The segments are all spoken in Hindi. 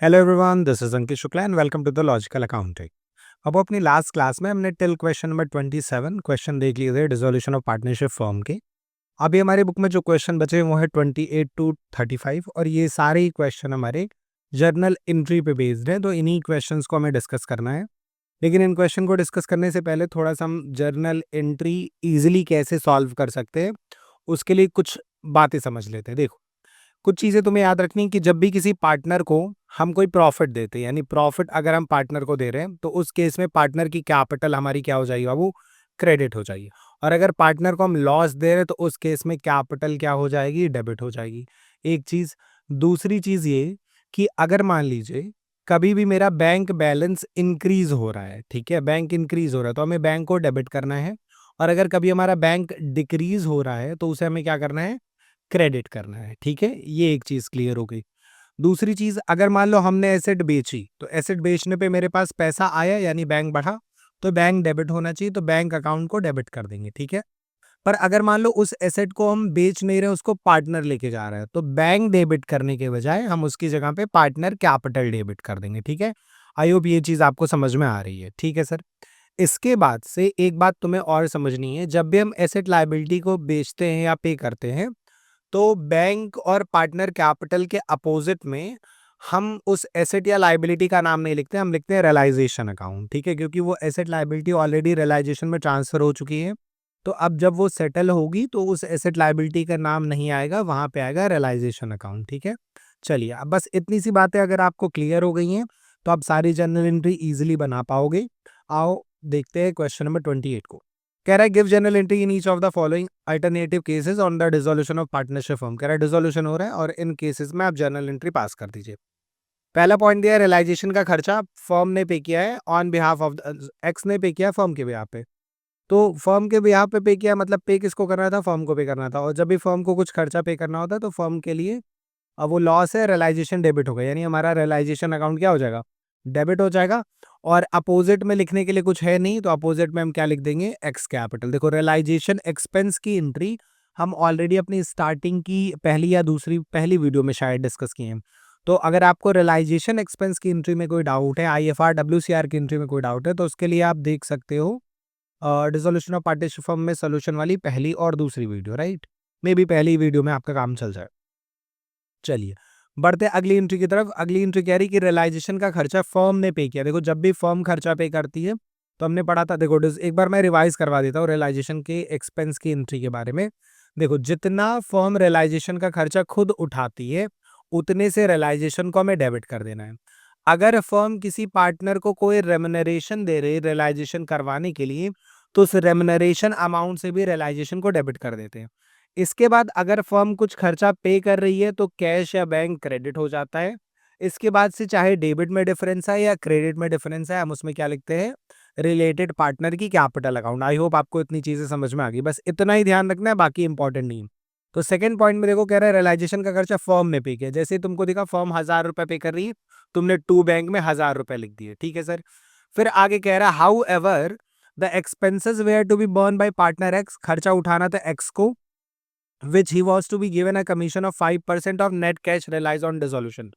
Hello everyone, this is Ankit Shukla and welcome to the logical accounting. अब अपनी लास्ट क्लास में हमने टिल क्वेश्चन नंबर 27 क्वेश्चन देख लिए थे डिसोल्यूशन ऑफ पार्टनरशिप फॉर्म के। अभी हमारी बुक में जो क्वेश्चन बचे वो है 28 टू 35 और ये सारे ही क्वेश्चन हमारे जर्नल एंट्री पे बेस्ड हैं, तो इन्हीं क्वेश्चंस को हमें डिस्कस करना है। लेकिन इन क्वेश्चन को डिस्कस करने से पहले थोड़ा सा हम जर्नल एंट्री इजीली कैसे सॉल्व कर सकते हैं उसके लिए कुछ बातें समझ लेते हैं। देखो, कुछ चीज़ें तुम्हें याद रखनी है कि जब भी किसी पार्टनर को हम कोई प्रॉफिट देते हैं, यानी प्रॉफिट अगर हम पार्टनर को दे रहे हैं तो उस केस में पार्टनर की कैपिटल हमारी क्या हो जाएगी बाबू? क्रेडिट हो जाएगी। और अगर पार्टनर को हम लॉस दे रहे हैं तो उस केस में कैपिटल क्या हो जाएगी? डेबिट हो जाएगी। एक चीज़। दूसरी चीज़ ये कि अगर मान लीजिए कभी भी मेरा बैंक बैलेंस इंक्रीज हो रहा है, ठीक है, बैंक इंक्रीज हो रहा है तो हमें बैंक को डेबिट करना है। और अगर कभी हमारा बैंक डिक्रीज हो रहा है तो उसे हमें क्या करना है? क्रेडिट करना है। ठीक है, ये एक चीज़ क्लियर हो गई। दूसरी चीज़, अगर मान लो हमने एसेट बेची तो एसेट बेचने पे मेरे पास पैसा आया यानी बैंक बढ़ा, तो बैंक डेबिट होना चाहिए, तो बैंक अकाउंट को डेबिट कर देंगे। ठीक है, पर अगर मान लो उस एसेट को हम बेच नहीं रहे, उसको पार्टनर लेके जा रहा है, तो बैंक डेबिट करने के बजाय हम उसकी जगह पे पार्टनर कैपिटल डेबिट कर देंगे। ठीक है, आई होप ये चीज़ आपको समझ में आ रही है। ठीक है सर। इसके बाद से एक बात तुम्हें और समझनी है, जब भी हम एसेट लायबिलिटी को बेचते हैं या पे करते हैं तो बैंक और पार्टनर कैपिटल के अपोजिट में हम उस एसेट या लायबिलिटी का नाम नहीं लिखते, हम लिखते हैं रियलाइजेशन अकाउंट। ठीक है, क्योंकि वो एसेट लायबिलिटी ऑलरेडी रियलाइजेशन में ट्रांसफर हो चुकी है, तो अब जब वो सेटल होगी तो उस एसेट लायबिलिटी का नाम नहीं आएगा, वहां पे आएगा रियलाइजेशन अकाउंट। ठीक है, चलिए अब बस इतनी सी बातें अगर आपको क्लियर हो गई हैं तो आप सारी जर्नल एंट्री इजीली बना पाओगे। आओ देखते हैं क्वेश्चन नंबर 28 को। कह रहा है give journal entry in each of the following alternative cases on the dissolution of partnership firm. कह रहा है डिसोल्यूशन हो रहा है और इन केसेस में आप जर्नल एंट्री पास कर दीजिए। पहला पॉइंट दिया है रियलाइजेशन का खर्चा फर्म ने पे किया है ऑन बिहाफ ऑफ एक्स ने पे किया फर्म के बिहाफ पे। तो फर्म के बिहाफ पे किया मतलब पे किसको करना था? फर्म को पे करना था। और जब भी फर्म को कुछ खर्चा पे करना होता है तो फर्म के लिए अब वो लॉस है, रियलाइजेशन डेबिट होगा, यानी हमारा रियलाइजेशन अकाउंट क्या हो जाएगा? डेबिट हो जाएगा। और अपोजिट में लिखने के लिए कुछ है नहीं, तो अपोजिट में हम क्या लिख देंगे? X capital. देखो, रियलाइजेशन एक्सपेंस की एंट्री हम ऑलरेडी अपनी स्टार्टिंग की पहली या दूसरी पहली वीडियो में शायद डिस्कस किए हैं। तो अगर आपको रियलाइजेशन एक्सपेंस की एंट्री में कोई डाउट है, आईएफआर डब्ल्यूसीआर की एंट्री में कोई डाउट है, तो उसके लिए आप देख सकते हो डिसोल्यूशन ऑफ पार्टनरशिप फर्म में सोल्यूशन वाली पहली और दूसरी वीडियो, राइट? मे बी पहली वीडियो में आपका काम चल जाए। चलिए, बढ़ते हैं अगली एंट्री की तरफ। अगली एंट्री कह रही कि रियलाइजेशन का खर्चा फर्म ने पे किया। देखो, जब भी फर्म खर्चा पे करती है तो हमने पढ़ा था, देखो एक बार मैं रिवाइज करवा देता हूँ रियलाइजेशन के एक्सपेंस की एंट्री के बारे में। देखो, जितना फर्म रियलाइजेशन का खर्चा खुद उठाती है उतने से रियलाइजेशन को हमें डेबिट कर देना है। अगर फर्म किसी पार्टनर को कोई रेम्युनरेशन दे रही है रियलाइजेशन करवाने के लिए, तो उस रेम्युनरेशन अमाउंट से भी रियलाइजेशन को डेबिट कर देते हैं। इसके बाद अगर फर्म कुछ खर्चा पे कर रही है तो कैश या बैंक क्रेडिट हो जाता है। इसके बाद से चाहे डेबिट में डिफरेंस है या क्रेडिट में डिफरेंस है, हम उसमें क्या लिखते हैं? रिलेटेड पार्टनर की कैपिटल अकाउंट। आई होप आपको इतनी चीजें समझ में आ गई, बस इतना ही ध्यान रखना है, बाकी इंपॉर्टेंट नहीं है। तो सेकंड पॉइंट में देखो, कह रहा है रियलाइजेशन का खर्चा फर्म ने पे किया। जैसे ही तुमको दिखा फर्म 1000 रुपए पे कर रही है, तुमने टू बैंक में 1000 रुपए लिख दिए। ठीक है सर। फिर आगे कह रहा है however the expenses were to be borne by partner X. खर्चा उठाना था एक्स को, which he was to be given a commission of 5% of net cash realized on dissolution।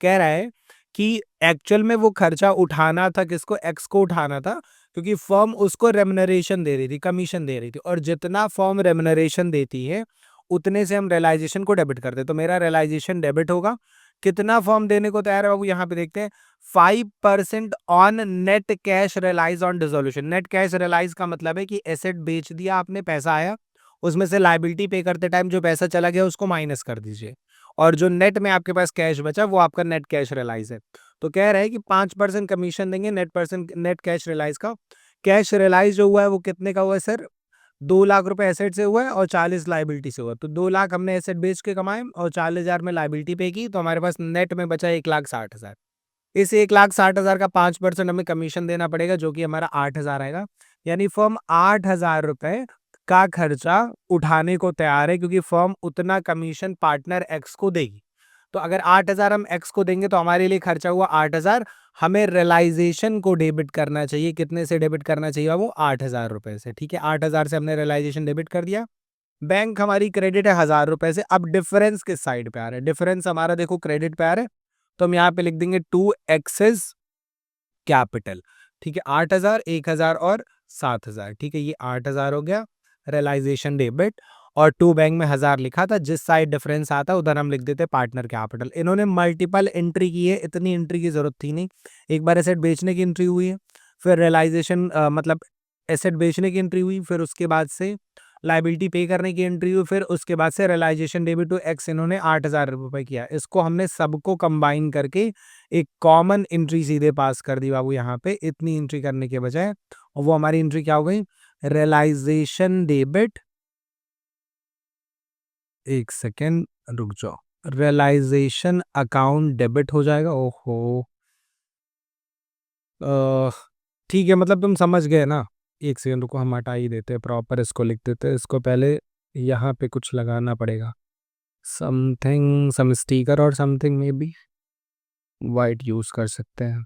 कह रहा है कि एक्चुअल में वो खर्चा उठाना था किसको? एक्स को उठाना था, क्योंकि फर्म उसको रेम्युनरेशन दे रही थी, कमीशन दे रही थी, और जितना फर्म रेम्युनरेशन देती है उतने से हम रियलाइजेशन को डेबिट करते हैं। तो मेरा रियलाइजेशन डेबिट होगा। कितना फर्म देने को तैयार है बाबू? यहाँ पे देखते हैं, 5% on net cash realise on dissolution. Net cash realise का मतलब है कि एसेट बेच दिया आपने, पैसा आया, उसमें से लायबिलिटी पे करते टाइम जो पैसा चला गया उसको माइनस कर दीजिए, और जो नेट में आपके पास कैश बचा वो आपका नेट कैश रियलाइज है। तो कह रहे हैं कि 5% कमीशन देंगे नेट कैश रियलाइज का। कैश रियलाइज जो हुआ है वो कितने का हुआ है सर? 2 लाख रुपए एसेट से हुआ है और 40 लाइबिलिटी से हुआ। तो 2 लाख हमने एसेट बेच के कमाए और 40,000 में लाइबिलिटी पे की, तो हमारे पास नेट में बचा 1,60,000। इस 1,60,000 का 5% हमें कमीशन देना पड़ेगा, जो कि हमारा 8,000 आएगा। यानी फर्म 8,000 रुपए का खर्चा उठाने को तैयार है, क्योंकि फर्म उतना कमीशन पार्टनर एक्स को देगी। तो अगर 8,000 हम एक्स को देंगे तो हमारे लिए खर्चा हुआ 8,000। हमें रियलाइजेशन को डेबिट करना चाहिए। कितने से डेबिट करना चाहिए? वो 8,000 रुपए से। ठीक है, 8,000 से हमने रियलाइजेशन डेबिट कर दिया। बैंक हमारी क्रेडिट है 1,000 रुपए से। अब डिफरेंस किस साइड पे आ रहा है? डिफरेंस हमारा देखो क्रेडिट पे आ रहा है, तो हम यहाँ पे लिख देंगे 2 एक्सेस कैपिटल। ठीक है, 8,000, 1,000 और 7,000। ठीक है, ये 8,000 हो गया रियलाइजेशन डेबिट, और 2 बैंक में 1,000 लिखा था, जिस साइड डिफरेंस आता उधर हम लिख देते पार्टनर कैपिटल। इन्होंने मल्टीपल एंट्री की है, इतनी एंट्री की जरूरत थी नहीं। एक बार एसेट बेचने की एंट्री हुई है, फिर रियलाइजेशन मतलब एसेट बेचने की एंट्री हुई, फिर उसके बाद से लाइबिलिटी पे करने की एंट्री हुई, फिर उसके बाद से रियलाइजेशन डेबिट टू एक्स इन्होंने 8,000 रुपये किया। इसको हमने सबको कंबाइन करके एक कॉमन एंट्री सीधे पास कर दी बाबू यहाँ पे, इतनी एंट्री करने के बजाय। और वो हमारी एंट्री क्या हो गई, रियलाइजेशन डेबिट, एक सेकेंड रुक जाओ, रियलाइजेशन अकाउंट डेबिट हो जाएगा। ओहो, ठीक है, मतलब तुम समझ गए ना। एक सेकेंड रुको, हम हटा ही देते हैं, प्रॉपर इसको लिख देते हैं। इसको पहले यहाँ पे कुछ लगाना पड़ेगा, समथिंग, सम स्टिकर और something, may be white use कर सकते हैं।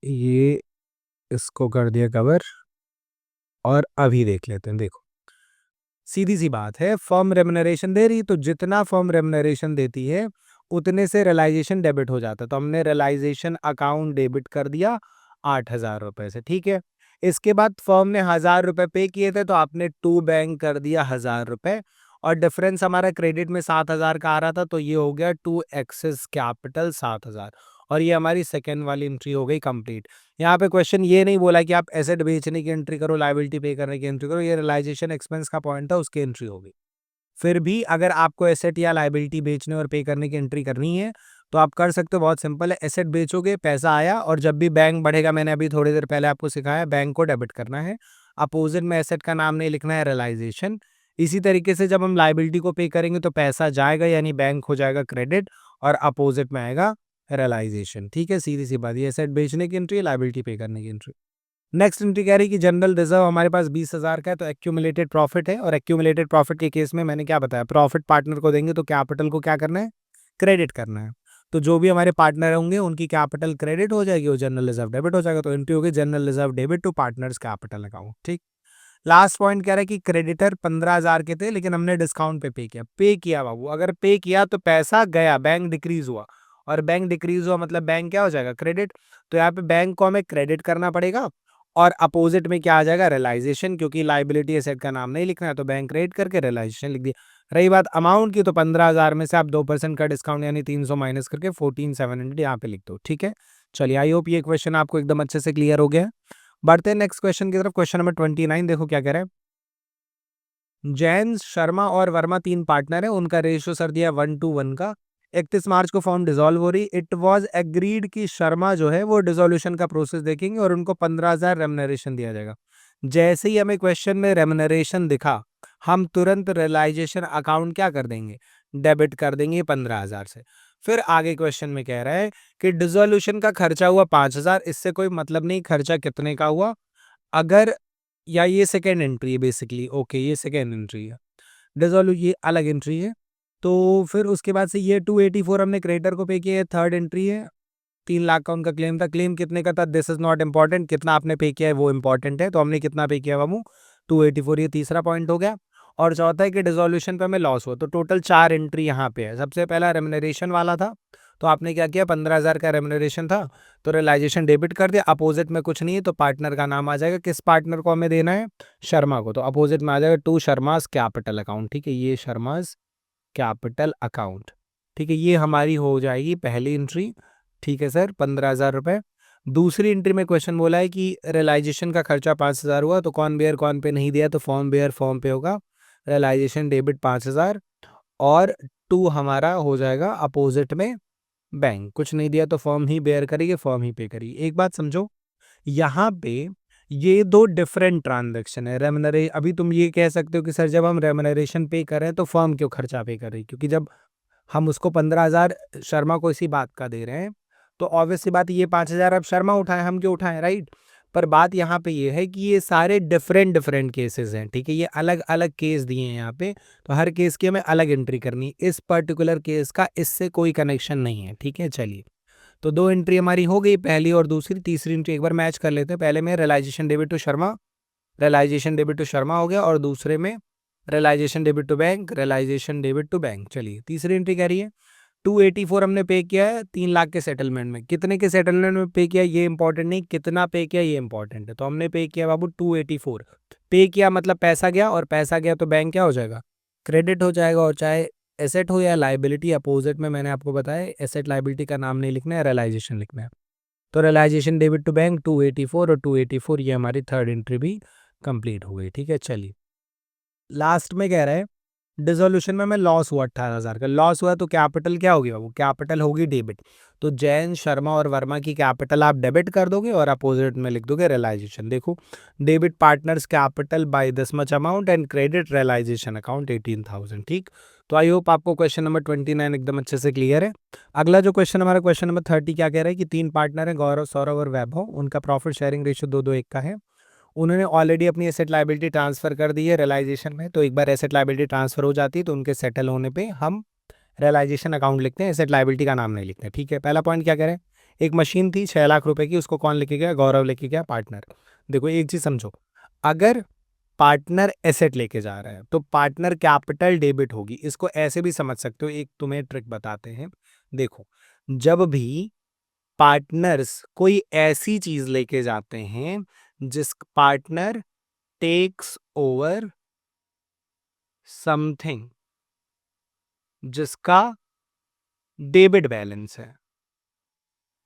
ये इसको कर दिया कवर, और अभी देख लेते हैं। देखो, सीधी सी बात है, फर्म रेम्युनरेशन दे रही, तो जितना फर्म रेम्युनरेशन देती है उतने से रियलाइजेशन डेबिट हो जाता है। तो हमने रियलाइजेशन अकाउंट डेबिट कर दिया 8,000 रुपए से। ठीक है, इसके बाद फर्म ने 1,000 रुपए पे किए थे, तो आपने टू बैंक कर दिया 1,000 रुपए, और डिफरेंस हमारा क्रेडिट में 7,000 का आ रहा था, तो ये हो गया टू एक्सेस कैपिटल 7,000, और ये हमारी सेकेंड वाली एंट्री हो गई कंप्लीट। यहाँ पे क्वेश्चन ये नहीं बोला कि आप एसेट बेचने की एंट्री करो, लायबिलिटी पे करने की एंट्री करो, ये रियलाइजेशन एक्सपेंस का पॉइंट था, उसकी एंट्री होगी। फिर भी अगर आपको एसेट या लायबिलिटी बेचने और पे करने की एंट्री करनी है, तो आप कर सकते हो, बहुत सिंपल है। एसेट बेचोगे, पैसा आया, और जब भी बैंक बढ़ेगा, मैंने अभी थोड़ी देर पहले आपको सिखाया, बैंक को डेबिट करना है। अपोजिट में एसेट का नाम नहीं लिखना है, रियलाइजेशन। इसी तरीके से जब हम लायबिलिटी को पे करेंगे, तो पैसा जाएगा, यानी बैंक हो जाएगा क्रेडिट, और अपोजिट में आएगा रियलाइजेशन। ठीक है, सीधी सी बात, ये एसेट बेचने की एंट्री, लायबिलिटी पे करने की एंट्री। नेक्स्ट एंट्री कह रही कि जनरल रिजर्व हमारे पास 20,000 का है, तो एक्यूमुलेटेड प्रॉफिट है, और एक्यूमुलेटेड प्रॉफिट के केस में मैंने क्या बताया, प्रॉफिट पार्टनर को देंगे तो कैपिटल को क्या करना है, क्रेडिट करना है। तो जो भी हमारे पार्टनर होंगे उनकी कैपिटल क्रेडिट हो जाएगी और जनरल रिजर्व डेबिट हो जाएगा। तो एंट्री होगी general reserve debit to partners capital account. ठीक, लास्ट पॉइंट कह रहा है कि क्रेडिटर 15,000 के थे, लेकिन हमने डिस्काउंट पे किया बाबू। अगर पे किया तो पैसा गया, बैंक डिक्रीज हुआ, और बैंक डिक्रीज हुआ मतलब बैंक क्या हो जाएगा, क्रेडिट। तो यहाँ पे बैंक को हमें क्रेडिट करना पड़ेगा, और अपोजिट में क्या आ जाएगा, रियलाइजेशन, क्योंकि लाइबिलिटी एसेट का नाम नहीं लिखना है, तो बैंक क्रेडिट करके रियलाइजेशन लिख दिया। रही बात अमाउंट की, तो 15,000 में से आप 2% का डिस्काउंट यानी 300 माइनस करके 14,700 यहाँ पे लिख दो। ठीक है, चलिए, आई होप ये क्वेश्चन आपको एकदम अच्छे से क्लियर हो गया। बढ़ते हैं नेक्स्ट क्वेश्चन की तरफ। क्वेश्चन नंबर 29, देखो क्या कह रहा है। जैन, शर्मा और वर्मा 3 पार्टनर है, उनका रेशियो सर दिया 1:1 का। 31 मार्च को फॉर्म डिसॉल्व हो रही। इट वाज एग्रीड कि शर्मा जो है वो डिसोल्यूशन का प्रोसेस देखेंगे और उनको 15,000 रेम्युनरेशन दिया जाएगा। जैसे ही हमें क्वेश्चन में रेम्युनरेशन दिखा, हम तुरंत रियलाइजेशन अकाउंट क्या कर देंगे, डेबिट कर देंगे 15,000 से। फिर आगे क्वेश्चन में कह रहा है कि डिसोल्यूशन का खर्चा हुआ 5,000। इससे कोई मतलब नहीं खर्चा कितने का हुआ, अगर, या ये सेकेंड एंट्री है बेसिकली, ओके ये सेकेंड एंट्री है, डिसोल्व ये अलग एंट्री है। तो फिर उसके बाद से ये 284 हमने क्रेडिटर को पे किया है, थर्ड एंट्री है। 3 लाख का उनका क्लेम था, क्लेम कितने का था, दिस इज नॉट इंपॉर्टेंट, कितना आपने पे किया है वो इंपॉर्टेंट है। तो हमने कितना पे किया बाबू, 284, ये तीसरा पॉइंट हो गया। और चौथा है कि डिसोल्यूशन पे हमें लॉस हुआ। तो टोटल 4 एंट्री यहाँ पे है। सबसे पहला रेम्युनरेशन वाला था, तो आपने क्या किया, 15,000 का रेम्युनरेशन था, तो रियलाइजेशन डेबिट कर दिया। अपोजिट में कुछ नहीं है, तो पार्टनर का नाम आ जाएगा, किस पार्टनर को हमें देना है, शर्मा को, तो अपोजिट में आ जाएगा टू शर्मास कैपिटल अकाउंट। ठीक है, ये शर्मास कैपिटल अकाउंट। ठीक है, ये हमारी हो जाएगी पहली एंट्री। ठीक है सर, 15,000 रुपए। दूसरी एंट्री में क्वेश्चन बोला है कि रियलाइजेशन का खर्चा 5,000 हुआ, तो कौन बेयर कौन पे नहीं दिया, तो फॉर्म बेयर फॉर्म पे होगा, रियलाइजेशन डेबिट 5,000, और टू हमारा हो जाएगा अपोजिट में बैंक, कुछ नहीं दिया तो फॉर्म ही बेयर करेगी, फॉर्म ही पे करेगी। एक बात समझो, यहाँ पे ये दो डिफरेंट ट्रांजैक्शन है। रेमनरे, अभी तुम ये कह सकते हो कि सर जब हम रेमनरेशन पे कर रहे हैं तो फर्म क्यों खर्चा पे कर रही है, क्योंकि जब हम उसको 15,000 शर्मा को इसी बात का दे रहे हैं, तो ऑब्वियसली बात ये 5,000 अब शर्मा उठाए, हम क्यों उठाएं, राइट। पर बात यहाँ पे ये है कि ये सारे डिफरेंट डिफरेंट केसेस हैं। ठीक है, ये अलग अलग केस दिए हैं यहाँ पे, तो हर केस की हमें अलग एंट्री करनी है। इस पर्टिकुलर केस का इससे कोई कनेक्शन नहीं है। ठीक है, चलिए, तो 2 एंट्री हमारी हो गई, पहली और दूसरी। तीसरी एंट्री एक बार मैच कर लेते हैं। पहले में realisation debit to Sharma, realisation debit to Sharma हो गया, और दूसरे में realisation debit to bank, realisation debit to bank. चलिए तीसरी एंट्री कह रही है 284 हमने पे किया है 3 लाख के सेटलमेंट में। कितने के सेटलमेंट में पे किया ये इंपॉर्टेंट नहीं, कितना पे किया ये इंपॉर्टेंट है। तो हमने पे किया बाबू 284। पे किया मतलब पैसा गया, और पैसा गया तो बैंक क्या हो जाएगा, क्रेडिट हो जाएगा। और चाहे एसेट हो या लाइबिलिटी, अपोजिट में मैंने आपको बताया एसेट लाइबिलिटी का नाम नहीं लिखना है, रियलाइजेशन लिखना है। तो रियलाइजेशन डेबिट टू बैंक 284 और 284, ये हमारी थर्ड एंट्री भी कंप्लीट हो गई। ठीक है, चलिए लास्ट में कह रहा है डिसोल्यूशन में हमें लॉस हुआ 18,000 का। लॉस हुआ तो कैपिटल क्या होगी बाबू, कैपिटल होगी डेबिट। तो जैन शर्मा और वर्मा की कैपिटल आप डेबिट कर दोगे और अपोजिट में लिख दोगे रियलाइजेशन। देखो debit partners capital by this much amount and credit realisation account 18,000। ठीक, तो आई होप आपको क्वेश्चन नंबर 29 एकदम अच्छे से क्लियर है। अगला जो क्वेश्चन हमारा क्वेश्चन नंबर 30 क्या कह रहा है कि 3 पार्टनर है गौरव, सौरभ और वैभव, उनका प्रॉफिट शेयरिंग रेशियो 2-2-1 का है। उन्होंने ऑलरेडी अपनी एसेट लायबिलिटी ट्रांसफर कर दी है रियलाइजेशन में। तो एक बार एसेट लायबिलिटी ट्रांसफर हो जाती है तो उनके सेटल होने पे हम रियलाइजेशन अकाउंट लिखते हैं, एसेट लायबिलिटी का नाम नहीं लिखते। ठीक है, पहला पॉइंट क्या करें, एक मशीन थी 6 लाख रुपए की, उसको कौन लेके गया, गौरव लेके गया पार्टनर। देखो एक चीज समझो, अगर पार्टनर एसेट लेके जा रहा है तो पार्टनर कैपिटल डेबिट होगी। इसको ऐसे भी समझ सकते हो, एक तुम्हें ट्रिक बताते हैं। देखो जब भी पार्टनर्स कोई ऐसी चीज लेके जाते हैं जिस पार्टनर टेक्स ओवर समथिंग जिसका डेबिट बैलेंस है,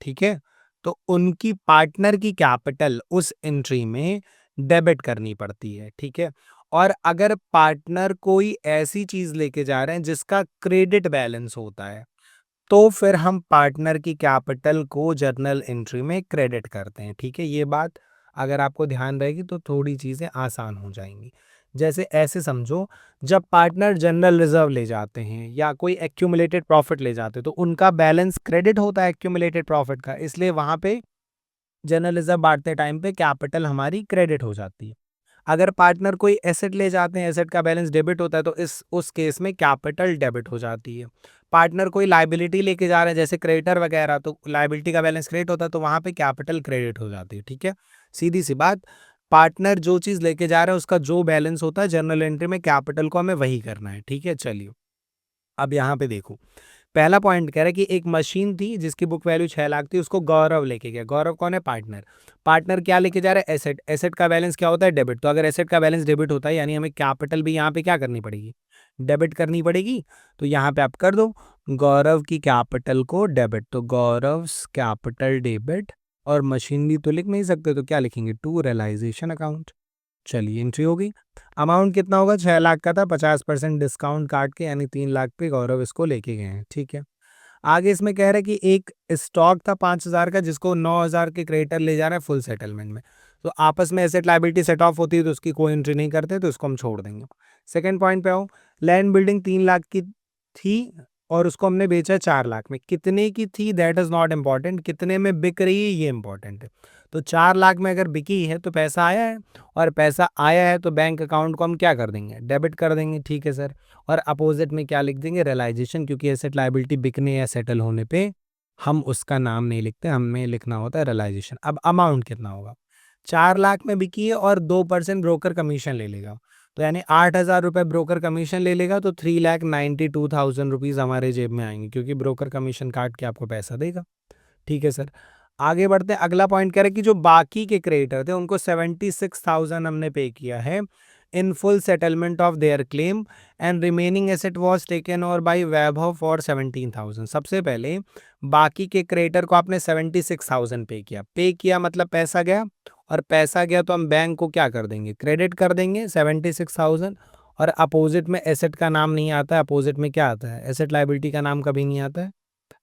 ठीक है, तो उनकी पार्टनर की कैपिटल उस एंट्री में डेबिट करनी पड़ती है। ठीक है, और अगर पार्टनर कोई ऐसी चीज लेके जा रहे हैं जिसका क्रेडिट बैलेंस होता है तो फिर हम पार्टनर की कैपिटल को जर्नल एंट्री में क्रेडिट करते हैं। ठीक है, ये बात अगर आपको ध्यान रहेगी तो थोड़ी चीज़ें आसान हो जाएंगी। जैसे ऐसे समझो, जब पार्टनर जनरल रिजर्व ले जाते हैं या कोई एक्यूमुलेटेड प्रॉफिट ले जाते हैं तो उनका बैलेंस क्रेडिट होता है एक्यूमुलेटेड प्रॉफिट का, इसलिए वहां पे जनरल रिजर्व बांटते टाइम पे कैपिटल हमारी क्रेडिट हो जाती है। अगर पार्टनर कोई एसेट ले जाते हैं, एसेट का बैलेंस डेबिट होता है तो इस उस केस में कैपिटल डेबिट हो जाती है। पार्टनर कोई लाइबिलिटी लेके जा रहे हैं जैसे क्रेडिटर वगैरह, तो लाइबिलिटी का बैलेंस क्रेडिट होता है तो वहां पे कैपिटल क्रेडिट हो जाती है। ठीक है, सीधी सी बात, पार्टनर जो चीज लेके जा रहा है उसका जो बैलेंस होता है जर्नल एंट्री में कैपिटल को हमें वही करना है। ठीक है, चलिए अब यहाँ पे देखो, पहला पॉइंट कह रहा है कि एक मशीन थी जिसकी बुक वैल्यू 6 लाख थी, उसको गौरव लेके गया। गौरव कौन है, पार्टनर। पार्टनर क्या लेके जा रहा है, एसेट। एसेट का बैलेंस क्या होता है, डेबिट। तो अगर एसेट का बैलेंस डेबिट होता है यानी हमें कैपिटल भी यहाँ पे क्या करनी पड़ेगी, डेबिट करनी पड़ेगी। तो यहाँ पे आप कर दो गौरव की कैपिटल को डेबिट, तो गौरव कैपिटल डेबिट, और मशीन भी तो लिख नहीं सकते तो क्या लिखेंगे, टू रियलाइजेशन अकाउंट। चलिए एंट्री होगी। अमाउंट कितना होगा, 6 लाख का था, 50% डिस्काउंट काट के यानी 3 लाख पे गौरव इसको लेके गए हैं। ठीक है, आगे इसमें कह रहा है कि एक स्टॉक था 5,000 का जिसको 9,000 के क्रेडिटर ले जा रहे हैं फुल सेटलमेंट में। तो आपस में एसेट लायबिलिटी सेट ऑफ होती है तो उसकी कोई एंट्री नहीं करते, तो इसको हम छोड़ देंगे। सेकंड पॉइंट पे आओ, लैंड बिल्डिंग 3 लाख की थी और उसको हमने बेचा 4 लाख में। कितने की थी दैट इज नॉट इम्पॉर्टेंट, कितने में बिक रही है ये इंपॉर्टेंट है। तो 4 लाख में अगर बिकी है तो पैसा आया है, और पैसा आया है तो बैंक अकाउंट को हम क्या कर देंगे, डेबिट कर देंगे। ठीक है सर, और अपोजिट में क्या लिख देंगे, रियलाइजेशन, क्योंकि एसेट लायबिलिटी बिकने या सेटल होने पे हम उसका नाम नहीं लिखते, हमें लिखना होता है रियलाइजेशन। अब अमाउंट कितना होगा, 4 लाख में बिकी है और 2% ब्रोकर कमीशन ले लेगा, तो यानी 8,000 रुपये ब्रोकर कमीशन ले लेगा, तो 3,92,000 रुपीज़ हमारे जेब में आएंगे क्योंकि ब्रोकर कमीशन काट के आपको पैसा देगा। ठीक है सर, आगे बढ़ते हैं। अगला पॉइंट कह रहे हैं कि जो बाकी के क्रेडिटर थे उनको 76,000 हमने पे किया है इन full settlement of their claim, and remaining asset was taken over by Vaibhav for 17,000। सबसे पहले बाकी के क्रेडिटर को आपने 76,000 पे किया मतलब पैसा गया, और पैसा गया तो हम बैंक को क्या कर देंगे, क्रेडिट कर देंगे 76,000। और अपोजिट में एसेट का नाम नहीं आता है, अपोजिट में क्या आता है, एसेट लायबिलिटी का नाम कभी नहीं आता है,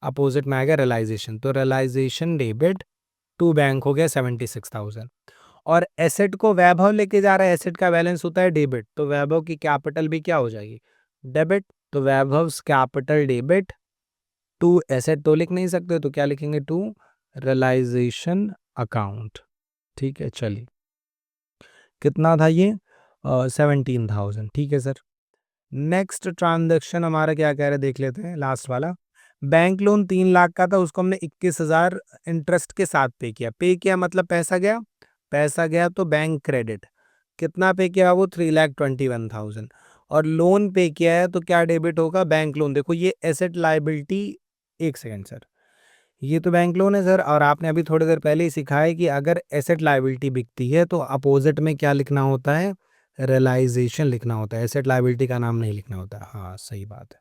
अपोजिट में आएगा रियलाइजेशन। तो रियलाइजेशन डेबिट टू बैंक हो गया 76,000। और एसेट को वैभव लेके जा रहा है, एसेट का बैलेंस होता है डेबिट, तो वैभव की कैपिटल भी क्या हो जाएगी, डेबिट। तो वैभव कैपिटल डेबिट टू एसेट तो लिख नहीं सकते तो क्या लिखेंगे, टू रियलाइजेशन अकाउंट। ठीक है, चलिए कितना था ये, 17,000। ठीक है सर, नेक्स्ट ट्रांजैक्शन हमारा क्या कह रहे हैं देख लेते हैं, लास्ट वाला। बैंक लोन 3 लाख का था, उसको हमने 21,000 इंटरेस्ट के साथ पे किया। पे किया मतलब पैसा गया, पैसा गया तो बैंक क्रेडिट। कितना पे किया वो, 3,21,000। और लोन पे किया है तो क्या डेबिट होगा, बैंक लोन। देखो ये एसेट लायबिलिटी, एक सेकंड सर, ये तो बैंक लोन है सर, और आपने अभी थोड़ी देर पहले ही सीखा है कि अगर एसेट लायबिलिटी बिकती है तो अपोजिट में क्या लिखना होता है, रियलाइजेशन लिखना होता है, एसेट लायबिलिटी का नाम नहीं लिखना होता है। हाँ सही बात है,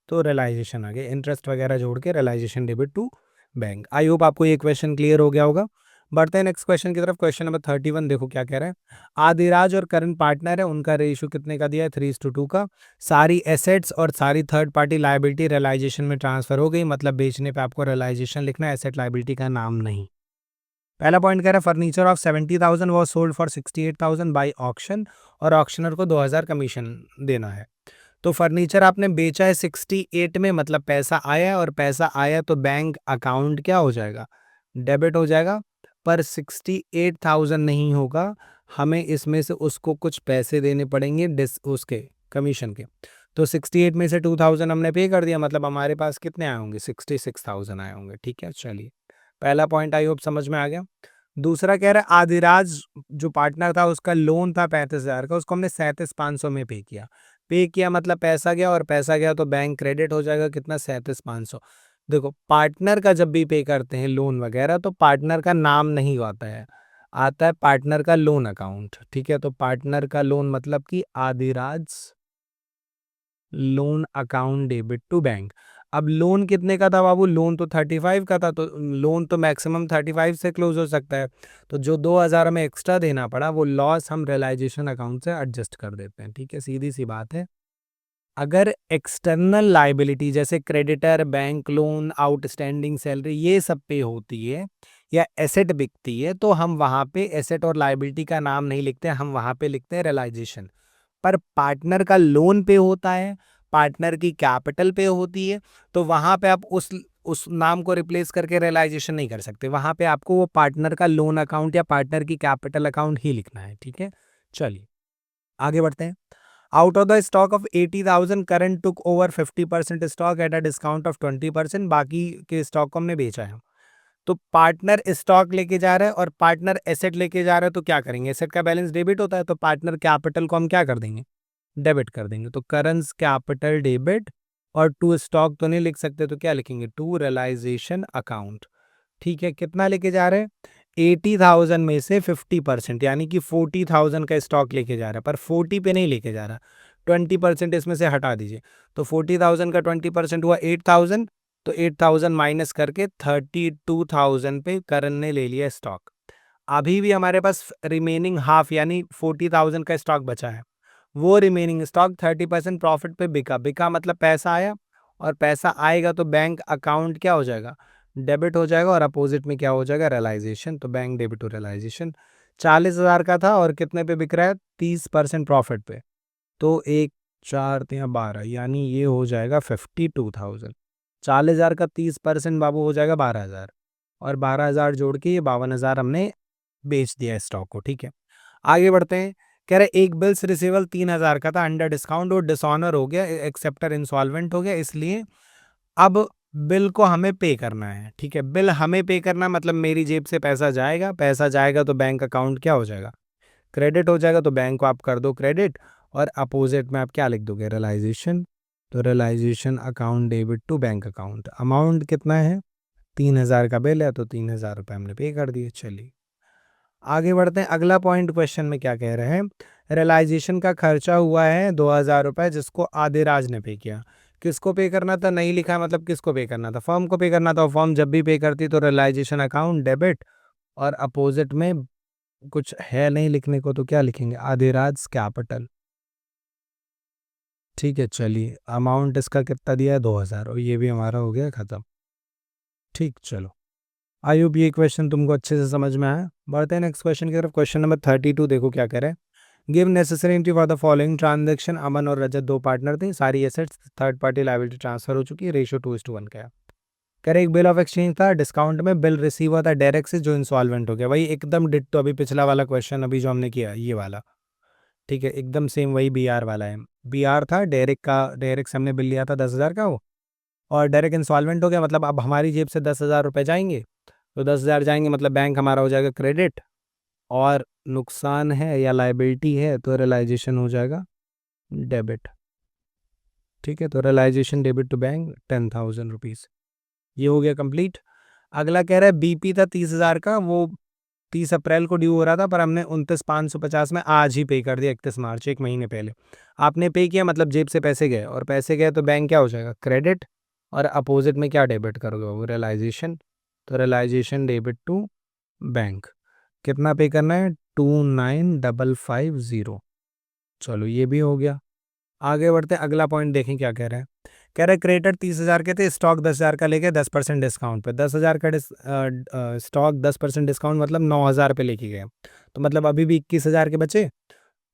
तो रियलाइजेशन आ गया, इंटरेस्ट वगैरह जोड़ के realisation debit to bank. I hope आपको ये क्वेश्चन क्लियर हो गया होगा। बढ़ते हैं नेक्स्ट क्वेश्चन की तरफ। क्वेश्चन नंबर 31 देखो क्या कह रहा है। आदिराज और करण पार्टनर है, उनका रेशियो कितने का दिया है, 3:2 का। सारी एसेट्स और सारी थर्ड पार्टी लायबिलिटी रियलाइजेशन में ट्रांसफर हो गई, मतलब बेचने पे आपको रियलाइजेशन लिखना है, एसेट लायबिलिटी का नाम नहीं। पहला पॉइंट कह रहा है furniture of 70,000 was sold for 68,000 by auction, और ऑक्शनर को 2,000 कमीशन देना है। तो फर्नीचर आपने बेचा है 68 में, मतलब पैसा आया, और पैसा आया तो बैंक अकाउंट क्या हो जाएगा, डेबिट हो जाएगा। पर 68,000 नहीं होगा, हमें इसमें से उसको कुछ पैसे देने पड़ेंगे उसके कमीशन के। तो 68 में से 2,000 हमने पे कर दिया, मतलब हमारे पास कितने आए होंगे, 66,000 आए होंगे। ठीक है, चलिए पहला पॉइंट आई होप समझ में आ गया। दूसरा कह रहा है आदिराज जो पार्टनर था उसका लोन था 35,000 का, उसको हमने 37,500 में पे किया, मतलब पैसा गया, और पैसा गया तो बैंक क्रेडिट हो जाएगा, कितना, 37,500। देखो पार्टनर का जब भी पे करते हैं लोन वगैरह तो पार्टनर का नाम नहीं आता है, आता है पार्टनर का लोन अकाउंट। ठीक है, तो पार्टनर का लोन मतलब कि Adiraj loan account debit to bank. अब लोन कितने का था बाबू, लोन तो 35 का था, तो लोन तो मैक्सिमम 35 से क्लोज हो सकता है, तो जो 2,000 हमें एक्स्ट्रा देना पड़ा वो लॉस हम रियलाइजेशन अकाउंट से एडजस्ट कर देते हैं। ठीक है, सीधी सी बात है। अगर एक्सटर्नल लाइबिलिटी जैसे creditor, bank loan, outstanding salary, ये सब पे होती है या एसेट बिकती है, तो हम वहां पे एसेट और लाइबिलिटी का नाम नहीं लिखते, हम वहां पे लिखते हैं रियलाइजेशन। पर पार्टनर का लोन पे होता है, पार्टनर की कैपिटल पे होती है, तो वहां पे आप उस नाम को रिप्लेस करके रियलाइजेशन नहीं कर सकते, वहां पे आपको वो पार्टनर का लोन अकाउंट या पार्टनर की कैपिटल अकाउंट ही लिखना है। ठीक है, चलिए आगे बढ़ते हैं। Out of the stock of 80,000 current took over 50% stock at a discount of 20%, बाकी के स्टॉक को हमने बेचा है। तो पार्टनर स्टॉक लेके जा रहा है और पार्टनर एसेट लेके जा रहा है, तो क्या करेंगे, एसेट का बैलेंस डेबिट होता है, तो पार्टनर कैपिटल को हम क्या कर देंगे, डेबिट कर देंगे। तो करंस कैपिटल डेबिट, और टू स्टॉक तो नहीं लिख सकते, तो क्या लिखेंगे, टू रियलाइजेशन अकाउंट। ठीक है, कितना लेके जा रहे हैं, 80,000 में से 50%, यानी कि 40,000 का स्टॉक लेके जा रहा है, पर 40 पे नहीं लेके जा रहा, 20% इसमें से हटा दीजिए। तो 40,000 का 20% हुआ 8,000, तो 8,000 माइनस करके 32,000 पे करण ने ले लिया स्टॉक। अभी भी हमारे पास रिमेनिंग हाफ यानी 40,000 का स्टॉक बचा है, वो रिमेनिंग स्टॉक 30% प्रॉफिट पे बिका, बिका मतलब पैसा आया, और पैसा आएगा तो बैंक अकाउंट क्या हो जाएगा, डेबिट हो जाएगा, और अपोजिट में क्या हो जाएगा, रियलाइजेशन। तो बैंक डेबिट टू रियलाइजेशन। 40,000 का था और कितने पे बिक रहा है, 30% प्रॉफिट पे, तो एक 4 या 12, यानी ये हो जाएगा 52,000। 40,000 का 30% बाबू हो जाएगा 12,000, और 12,000 जोड़ के ये 52,000 हमने बेच दिया स्टॉक को। ठीक है, आगे बढ़ते हैं। कह रहे एक बिल्स रिसीवल 3,000 का था, अंडर डिस्काउंट और डिसऑनर हो गया, एक्सेप्टर इंसॉल्वेंट हो गया, इसलिए अब बिल को हमें पे करना है। ठीक है, बिल हमें पे करना मतलब मेरी जेब से पैसा जाएगा, पैसा जाएगा तो बैंक अकाउंट क्या हो जाएगा, क्रेडिट हो जाएगा, तो बैंक को आप कर दो क्रेडिट, और अपोजिट में आप क्या लिख दोगे, रियलाइजेशन। तो realisation account debit to bank account. Amount कितना है, 3,000 का बिल है, तो 3,000 रुपये हमने पे कर दिए। चलिए आगे बढ़ते हैं। अगला पॉइंट क्वेश्चन में क्या कह रहे हैं, रियलाइजेशन का खर्चा हुआ है 2,000 रुपये, जिसको आदिराज ने पे किया। किसको पे करना था, नहीं लिखा है, मतलब किसको पे करना था, फर्म को पे करना था। फर्म जब भी पे करती तो रियलाइजेशन अकाउंट डेबिट, और अपोजिट में कुछ है नहीं लिखने को, तो क्या लिखेंगे, आदिराज कैपिटल। ठीक है, चलिए अमाउंट इसका कितना दिया है, 2,000, और ये भी हमारा हो गया खत्म। ठीक, चलो आई होप ये क्वेश्चन तुमको अच्छे से समझ में आया। बढ़ते हैं नेक्स्ट क्वेश्चन की तरफ। क्वेश्चन नंबर 32 देखो क्या कह रहे हैं। Give necessary entry for the following transaction. Aman और रजत दो पार्टनर थे, सारी assets third party liability transfer हो चुकी है, रेशियो 2:1 का है। कह रहे एक बिल ऑफ एक्सचेंज था, डिस्काउंट में बिल रिसीव हुआ था डायरेक्ट से, जो इंसॉल्वेंट हो गया। वही एकदम डिट्टो अभी पिछला वाला क्वेश्चन अभी जो हमने किया ये वाला। ठीक है, एकदम सेम वही बी आर वाला है। बी आर था डायरेक्ट का, डायरेक्ट से हमने बिल लिया था 10,000 का वो, और डायरेक्ट इंसॉल्वेंट हो गया, मतलब अब हमारी जेब से 10,000 रुपये जाएंगे, तो 10,000 जाएंगे मतलब बैंक हमारा हो जाएगा क्रेडिट, और नुकसान है या लाइबिलिटी है तो रियलाइजेशन हो जाएगा डेबिट। ठीक है, तो realisation debit to bank 10,000 rupees, ये हो गया कंप्लीट। अगला कह रहा है बीपी था 30,000 का, वो 30 अप्रैल को ड्यू हो रहा था, पर हमने 29,550 में आज ही पे कर दिया, 31 मार्च, एक महीने पहले। आपने पे किया मतलब जेब से पैसे गए, और पैसे गए तो बैंक क्या हो जाएगा, क्रेडिट, और अपोजिट में क्या डेबिट करोगे, वो रियलाइजेशन। तो रियलाइजेशन डेबिट टू बैंक, कितना पे करना है, 29,550। चलो ये भी हो गया। आगे बढ़ते हैं, अगला पॉइंट देखें क्या कह रहा है। कह रहा है क्रेडिटर 30,000 के थे, स्टॉक 10,000 का लेके 10% डिस्काउंट पे, 10,000 का स्टॉक 10% डिस्काउंट मतलब 9,000 पे लेके गए, तो मतलब अभी भी 21,000 के बचे।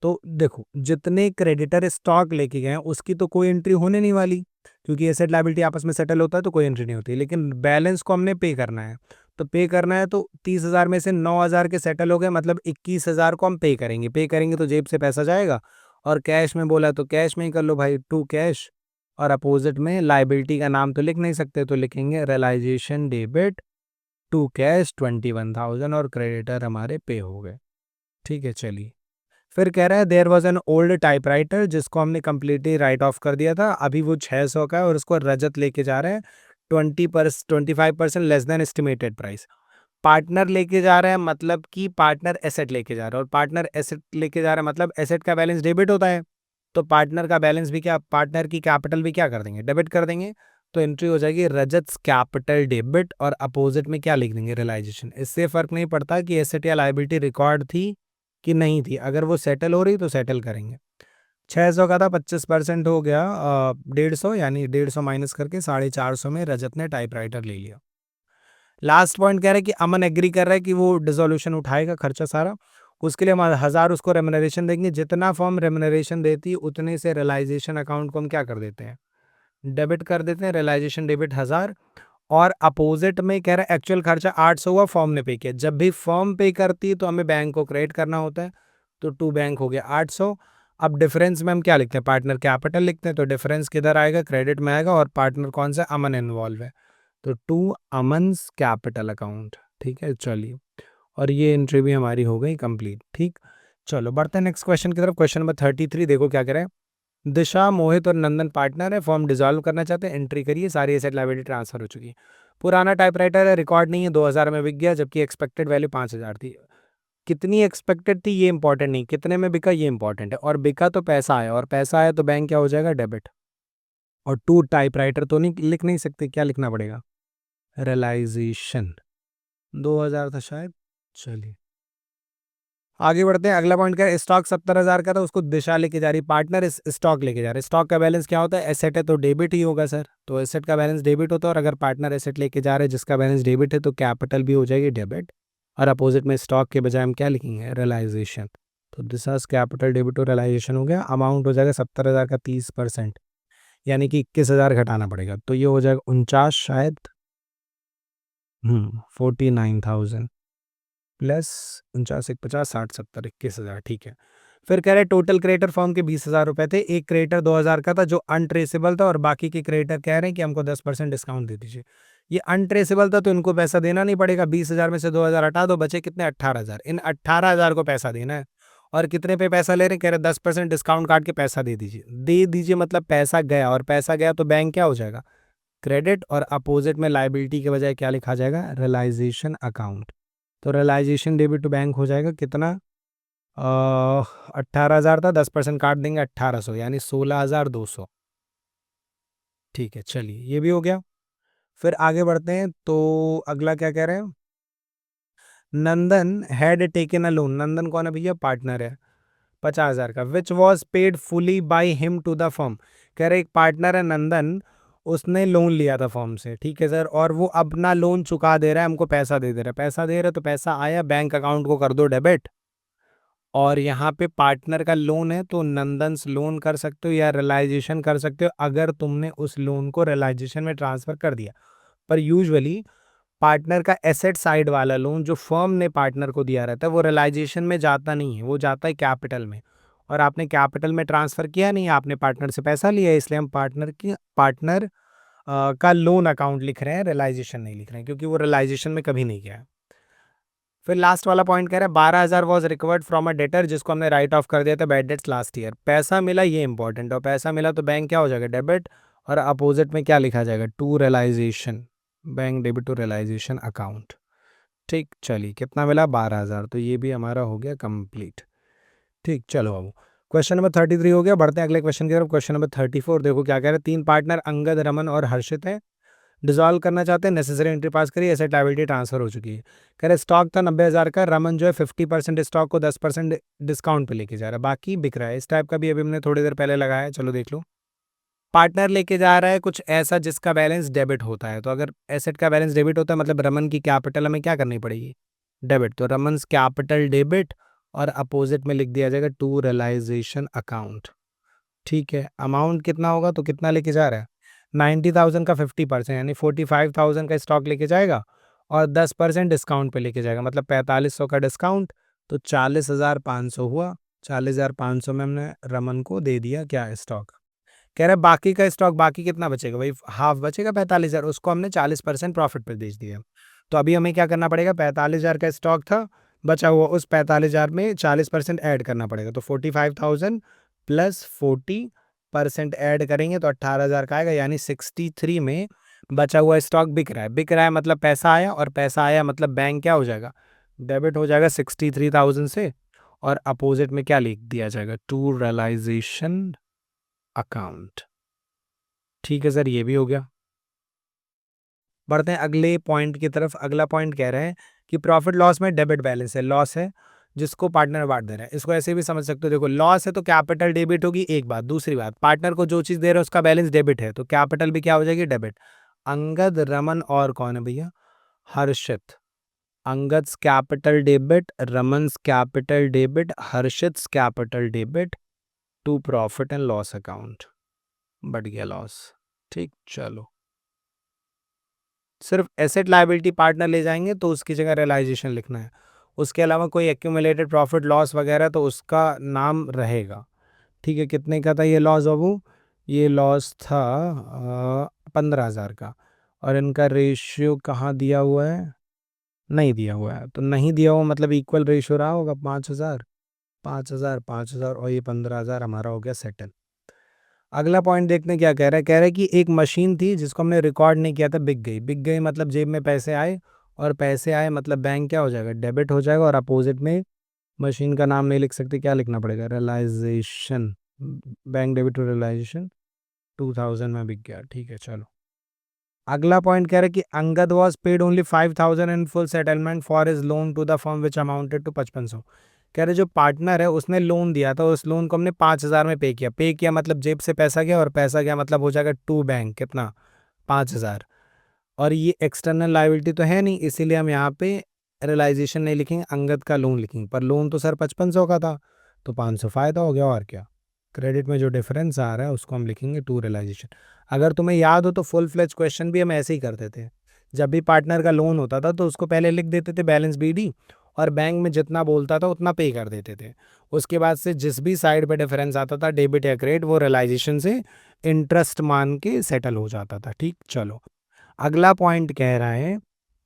तो देखो, जितने क्रेडिटर स्टॉक लेके गए हैं उसकी तो कोई एंट्री होने नहीं वाली, क्योंकि एसेट लायबिलिटी आपस में सेटल होता है तो कोई एंट्री नहीं होती, लेकिन बैलेंस को हमने पे करना है। तो पे करना है तो 30,000 में से 9,000 के सेटल हो गए, मतलब 21,000 को हम पे करेंगे। पे करेंगे तो जेब से पैसा जाएगा, और कैश में बोला तो कैश में ही कर लो भाई, टू कैश। और अपोजिट में लाइबिलिटी का नाम तो लिख नहीं सकते, तो लिखेंगे रियलाइजेशन डेबिट टू कैश 21,000, और क्रेडिटर हमारे पे हो गए। ठीक है, चलिए। फिर कह रहा है there was an old typewriter, जिसको हमने कंप्लीटली राइट ऑफ कर दिया था, अभी वो 600 का है और उसको रजत लेके जा रहे हैं 25% less than estimated price. Partner लेके जा रहा है मतलब कि पार्टनर एसेट लेके जा रहा है, और पार्टनर एसेट लेके जा रहा है मतलब एसेट का बैलेंस डेबिट होता है, तो पार्टनर का बैलेंस भी क्या, पार्टनर की कैपिटल भी क्या कर देंगे, डेबिट कर देंगे। तो एंट्री हो जाएगी रजत कैपिटल डेबिट, और अपोजिट में क्या लिख देंगे, रियलाइजेशन। इससे फर्क नहीं पड़ता कि एसेट या लायबिलिटी रिकॉर्ड थी कि नहीं थी, अगर वो सेटल हो रही तो सेटल करेंगे। 600 का था, 25% हो गया 150, यानी 150 माइनस करके 450 में रजत ने टाइपराइटर ले लिया। लास्ट पॉइंट कह रहा है कि अमन एग्री कर रहा है कि वो डिसोल्यूशन उठाएगा खर्चा सारा, उसके लिए हम 1,000 उसको रेमुनरेशन देंगे, जितना फॉर्म रेमुनरेशन देती है उतने से रियलाइजेशन अकाउंट को हम क्या कर देते हैं, डेबिट कर देते हैं, रियलाइजेशन डेबिट 1,000। और अपोजिट में कह रहा है एक्चुअल खर्चा 800 हुआ, फॉर्म ने पे किया। जब भी फॉर्म पे करती है तो हमें बैंक को क्रेडिट करना होता है, तो टू बैंक हो गया 800। अब डिफरेंस में हम क्या लिखते हैं, पार्टनर कैपिटल लिखते हैं, तो डिफरेंस किधर आएगा, क्रेडिट में आएगा, और पार्टनर कौन सा, अमन इन्वॉल्व है, तो टू अमन्स कैपिटल अकाउंट। ठीक है, चलिए, और ये एंट्री भी हमारी हो गई कंप्लीट। ठीक, चलो बढ़ते हैं नेक्स्ट क्वेश्चन की तरफ। क्वेश्चन नंबर 33 देखो क्या कह रहे हैं। दिशा, मोहित और नंदन पार्टनर है, फॉर्म डिसॉल्व करना चाहते हैं, एंट्री करिए, सारी एसेट लायबिलिटी ट्रांसफर हो चुकी है। पुराना टाइपराइटर है, रिकॉर्ड नहीं है, 2,000 में बिक गया, जबकि एक्सपेक्टेड वैल्यू 5,000 थी। कितनी एक्सपेक्टेड थी ये इंपॉर्टेंट नहीं, कितने में बिका ये इंपॉर्टेंट है, और बिका तो पैसा आया, और पैसा आया तो बैंक क्या हो जाएगा, डेबिट। और टू टाइपराइटर तो नहीं लिख नहीं सकते, क्या लिखना पड़ेगा, रियलाइजेशन। 2,000 था शायद। चलिए आगे बढ़ते हैं, अगला पॉइंट क्या है, स्टॉक 70,000 का था, उसको दिशा लेके जा रही, पार्टनर इस स्टॉक लेके जा रहे। स्टॉक का बैलेंस क्या होता है, एसेट है तो डेबिट ही होगा सर, तो एसेट का बैलेंस डेबिट होता है, और अगर पार्टनर एसेट लेके जा रहे हैं जिसका बैलेंस डेबिट है तो कैपिटल भी हो जाएगी डेबिट, और अपोजिट में स्टॉक के बजाय हम क्या लिखेंगे, रियलाइजेशन। तो दिस कैपिटल डेबिट और रियलाइजेशन हो गया। अमाउंट हो जाएगा 70,000 का 30%, यानी कि 21,000 घटाना पड़ेगा, तो ये हो जाएगा 49 शायद, 49,000 प्लस 49, 1, 50, 60, 70, 21,000। ठीक है। फिर कह रहे टोटल क्रेडिटर फॉर्म के 20,000 रुपए थे, एक क्रेडिटर 2,000 का था जो अनट्रेसेबल था, और बाकी के क्रेडिटर कह रहे हैं कि हमको 10% डिस्काउंट दे दीजिए। ये अनट्रेसेबल था तो इनको पैसा देना नहीं पड़ेगा, 20,000 में से 2,000 हटा दो, बचे कितने, 18,000। इन 18,000 को पैसा देना है, और कितने पे पैसा ले रहे हैं, कह रहे 10% डिस्काउंट काट के पैसा दे दीजिए। दे दीजिए मतलब पैसा गया, और पैसा गया तो बैंक क्या हो जाएगा, क्रेडिट, और अपोजिट में लाइबिलिटी के बजाय क्या लिखा जाएगा, रियलाइजेशन अकाउंट। तो रियलाइजेशन डेबिट टू बैंक हो जाएगा कितना, 18,000 था, 10% काट देंगे, 1,800, यानी 16,200। ठीक है, चलिए ये भी हो गया। फिर आगे बढ़ते हैं, तो अगला क्या कह रहे हैं, Nandan had taken a loan, Nandan कौन है भैया, पार्टनर है, 50,000 का, which was paid fully by him to the firm. कह रहे एक पार्टनर है नंदन, उसने लोन लिया था फर्म से, ठीक है सर, और वो अपना लोन चुका दे रहा है, हमको पैसा दे दे रहा है, पैसा दे रहा है तो पैसा आया, बैंक अकाउंट को कर दो डेबिट। और यहाँ पे पार्टनर का लोन है तो नंदन्स लोन कर सकते हो या रियलाइजेशन कर सकते हो, अगर तुमने उस लोन को रियलाइजेशन में ट्रांसफर कर दिया। पर यूजुअली पार्टनर का एसेट साइड वाला लोन जो फर्म ने पार्टनर को दिया रहता है वो रियलाइजेशन में जाता नहीं है, वो जाता है कैपिटल में, और आपने कैपिटल में ट्रांसफर किया नहीं, आपने पार्टनर से पैसा लिया, इसलिए हम पार्टनर का लोन अकाउंट लिख रहे हैं, रियलाइजेशन नहीं लिख रहे हैं, क्योंकि वो रियलाइजेशन में कभी नहीं गया है। फिर लास्ट वाला पॉइंट कह रहा है 12,000 was recovered from a debtor, जिसको हमने राइट ऑफ कर दिया था बैड डेट्स लास्ट ईयर। पैसा मिला, ये इंपॉर्टेंट, और पैसा मिला तो बैंक क्या हो जाएगा, डेबिट, और अपोजिट में क्या लिखा जाएगा, to realisation, bank debit to realisation account. ठीक, चलिए कितना मिला, 12,000, तो ये भी हमारा हो गया कंप्लीट। ठीक, चलो अब क्वेश्चन नंबर 33 हो गया, बढ़ते हैं अगले क्वेश्चन की तरफ। क्वेश्चन नंबर 34 देखो क्या कह रहे हैं, 3 पार्टनर अंगद, रमन और हर्षित हैं, डिसॉल्व करना चाहते हैं, नेसेसरी एंट्री पास करिए, एसेट लायबिलिटी ट्रांसफर हो चुकी है। कह रहे स्टॉक था 90,000 का, रमन जो है 50% स्टॉक को 10% डिस्काउंट पे लेके जा रहा है, बाकी बिक रहा है। इस टाइप का भी अभी हमने थोड़ी देर पहले लगाया है, चलो देख लो। पार्टनर लेके जा रहा है कुछ ऐसा जिसका बैलेंस डेबिट होता है, तो अगर एसेट का बैलेंस डेबिट होता है मतलब रमन की कैपिटल हमें क्या करनी पड़ेगी, डेबिट, तो रमन कैपिटल डेबिट, और अपोजिट में लिख दिया जाएगा टू रियलाइजेशन अकाउंट। ठीक है, अमाउंट कितना होगा, तो कितना लेके जा रहा है, 90,000 का 50% यानी 45,000 का स्टॉक लेके जाएगा, और 10% डिस्काउंट पे लेके जाएगा, मतलब 4500 का डिस्काउंट, तो 40,500 हुआ। 40,500 में हमने रमन को दे दिया क्या, स्टॉक। कह रहे बाकी का स्टॉक, बाकी कितना बचेगा भाई, हाफ बचेगा 45,000, उसको हमने 40% प्रॉफिट पे बेच दिया। तो अभी हमें क्या करना पड़ेगा, 45,000 का स्टॉक था बचा हुआ, उस 45,000 में 40% ऐड करना पड़ेगा, तो 45,000 प्लस 40% ऐड करेंगे तो 18,000 का आएगा, यानी 63 में बचा हुआ स्टॉक बिक रहा है। बिक रहा है मतलब पैसा आया, और पैसा आया मतलब बैंक क्या हो जाएगा, डेबिट हो जाएगा 63,000 से, और अपोजिट में क्या लिख दिया जाएगा, टू रियलाइजेशन अकाउंट। ठीक है सर, ये भी हो गया। बढ़ते हैं अगले पॉइंट की तरफ। अगला पॉइंट कह रहे हैं कि प्रॉफिट लॉस में डेबिट बैलेंस है, लॉस है जिसको पार्टनर बांट दे रहे हैं। इसको ऐसे भी समझ सकते हो, देखो लॉस है तो कैपिटल डेबिट होगी, एक बात। दूसरी बात, पार्टनर को जो चीज़ दे रहे हैं उसका बैलेंस डेबिट है, तो कैपिटल भी क्या हो जाएगी, डेबिट। अंगद, रमन और कौन है भैया, Harshit. Angad's capital debit, Raman's capital debit, Harshit's capital debit to profit and loss account. बढ़ गया लॉस। ठीक, चलो सिर्फ एसेट लायबिलिटी पार्टनर ले जाएंगे तो उसकी जगह रियलाइजेशन लिखना है, उसके अलावा कोई एक्यूमुलेटेड प्रॉफिट लॉस वगैरह तो उसका नाम रहेगा। ठीक है, कितने का था ये लॉस बाबू, ये लॉस था 15,000 का, और इनका रेशियो कहाँ दिया हुआ है, नहीं दिया हुआ है, तो नहीं दिया हुआ मतलब इक्वल रेशियो रहा होगा, 5,000 5,000 5,000, और ये 15,000 हमारा हो गया सेटल। अगला पॉइंट देखते हैं क्या कह रहा है। कह रहा है कि एक मशीन थी जिसको हमने रिकॉर्ड नहीं किया था, बिक गई। बिक गई मतलब जेब में पैसे आए, और पैसे आए मतलब बैंक क्या हो जाएगा, डेबिट हो जाएगा, और अपोजिट में मशीन का नाम नहीं लिख सकते, क्या लिखना पड़ेगा, realisation, bank debit to realisation, 2000 में बिक गया। ठीक है, चलो अगला पॉइंट कह रहा है कि Angad was paid only 5,000 in full settlement for his loan to the firm which amounted to 5500। कह रहे जो पार्टनर है उसने लोन दिया था, उस लोन को हमने 5,000 में पे किया। पे किया मतलब जेब से पैसा गया, और पैसा गया मतलब हो जाएगा टू बैंक, कितना, 5,000। और ये एक्सटर्नल लायबिलिटी तो है नहीं, इसीलिए हम यहाँ पे रियलाइजेशन नहीं लिखेंगे, अंगद का लोन लिखेंगे। पर लोन तो सर 5500 का था, तो 500 फायदा हो गया, और क्या। क्रेडिट में जो डिफरेंस आ रहा है उसको हम लिखेंगे टू रियलाइजेशन। अगर तुम्हें याद हो तो फुल फ्लेज क्वेश्चन भी हम ऐसे ही करते थे। जब भी पार्टनर का लोन होता था तो उसको पहले लिख देते थे बैलेंस बीडी, और बैंक में जितना बोलता था उतना पे कर देते थे। उसके बाद से जिस भी साइड पे डिफरेंस आता था, डेबिट या क्रेडिट, वो रियलाइजेशन से इंटरेस्ट मान के सेटल हो जाता था। ठीक, चलो अगला पॉइंट कह रहा है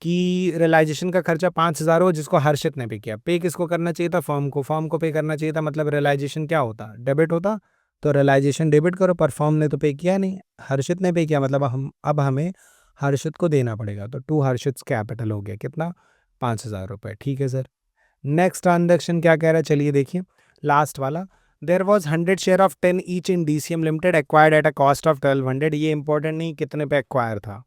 कि रियलाइजेशन का खर्चा 5,000 हो जिसको हर्षित ने पे किया। पे किसको करना चाहिए था, फर्म को। फर्म को पे करना चाहिए था, मतलब रियलाइजेशन क्या होता, डेबिट होता, तो रियलाइजेशन डेबिट करो, पर फर्म ने तो पे किया नहीं, हर्षित ने पे किया, मतलब हम अब हमें हर्षित को देना पड़ेगा, तो टू हर्षित कैपिटल हो गया कितना, 5,000 रुपये। ठीक है सर, नेक्स्ट ट्रांजेक्शन क्या कह रहा है, चलिए देखिए लास्ट वाला। There was 100 share of 10 each in DCM limited acquired at a cost of 1200। ये इंपॉर्टेंट नहीं कितने पे एक्वायर था,